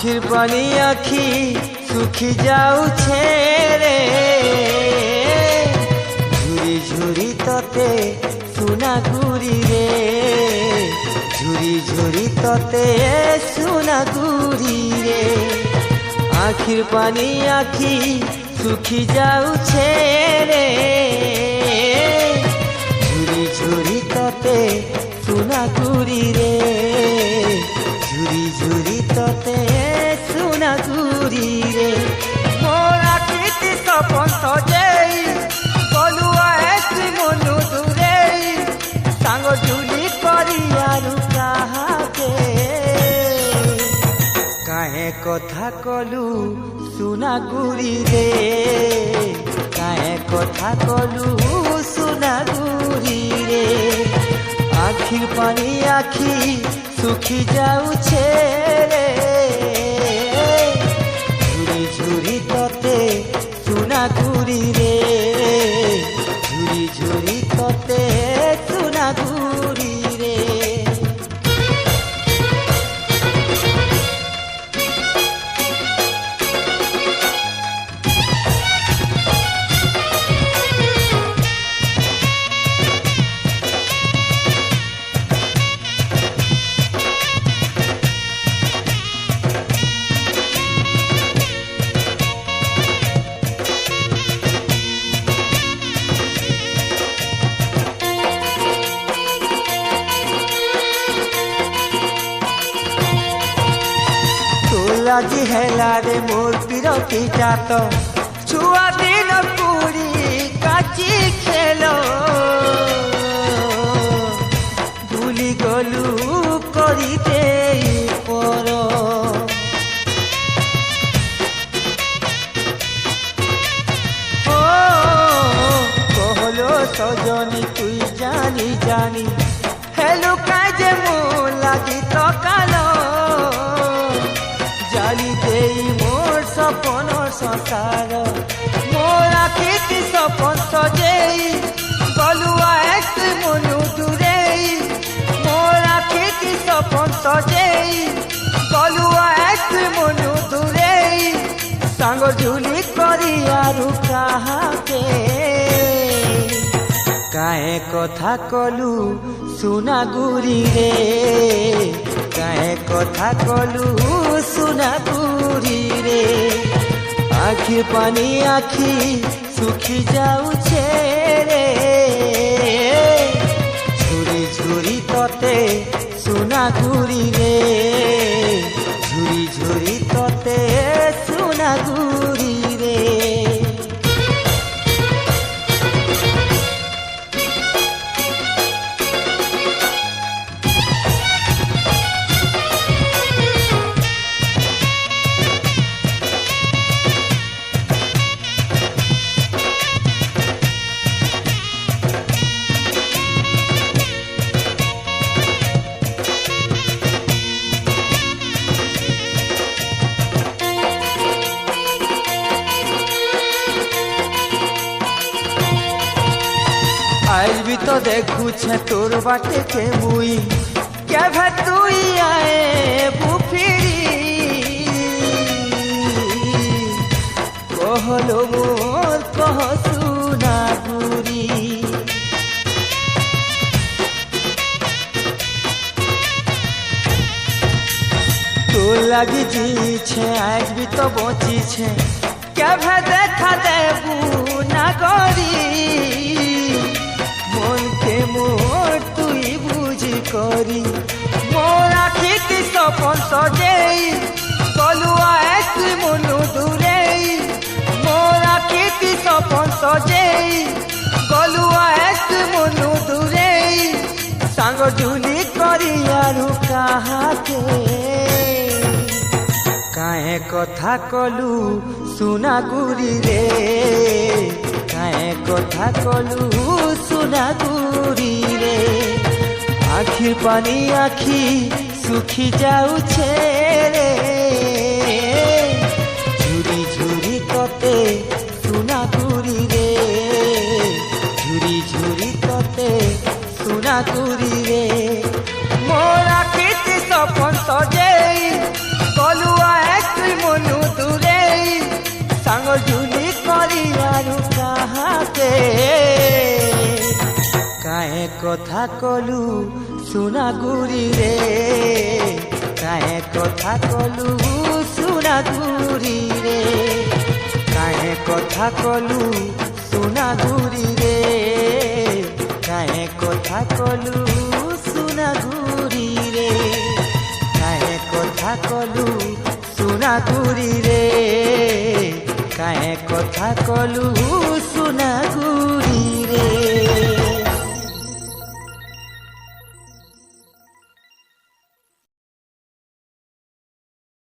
आखिर पानी आखी सुखी जाऊछे रे झुरी झुरी तते सुना गुरी रे झुरी झुरी तते सुना गुरी रे आखिर पानी आखी सुखी जाऊछे रे झुरी झुरी तते सुना गुरी रे झुरी झुरी तते सुना गुरी रे मोर आखिति सपन सजेई गलुआ एसी मनु दूरे सांग झुली करी आरु काहाके काहे कथा कलु सुना गुरी रे काहे कथा कलु सुना गुरी रे आखिर पानी आखी सुखी जाऊछे रे झुरी झुरी तते सुना गुरी रे झुरी झुरी तते सुना गुरी रे আজি হেলা রে মোর বিরতিটা তো ছুয়া দিন পুরি কাচি খেলো ভুলি গলু করিতে পর ও কহলো সজনী তুই জানি জানি হেলু কাজে মো লাগি তো কালো जाली देई मोर सपन संसार मोर आखिति सपन सजेई गलुआ एक मनु दूरे मोर आखिति सपन सजेई गलुआ एक मनु दूरे सांग झुली करी आरु काहाके काहे कथा कलु सुना गुरी रे काहे कथा कलु सुना गुरी रे आखिर पानी आखी सुखी जाऊछे रे झुरी झुरी तते सुना गुरी रे झुरी झुरी तते सुना गुरी रे आज भी तो देखू छे तोर बाटे के मुई क्या भे तुई आए बुफिरी कहलो मोर कह सुना गुरी तो लगी जी छे आज भी तो बची छे क्या भे देखा देबू ना गरी मन के मोर तुई बुझी करी मोर आखिति सपन सजेई गलुआ एक मनु दूरे मोर आखिति सपन सजेई गलुआ एक मनु दूरे सांग झुली करी आरु काहाके काहे कथा कलु सुना गुरी रे काहे कथा कलु सुना गुरी रे आखिर पानी आखी सुखी जाऊछे रे झुरी झुरी तते सुना गुरी रे झुरी झुरी तते सुना गुरी रे मोर आखिति सपन सजेई गलुआ आंगुली करियारु कहाके काहे कथा कलु सुना गुरी रे काहे कथा कलु सुना गुरी रे काहे कथा कलु सुना गुरी रे काहे कथा कलु सुना गुरी रे काहे कथा कलु सुना गुरी रे काहे कथा कलु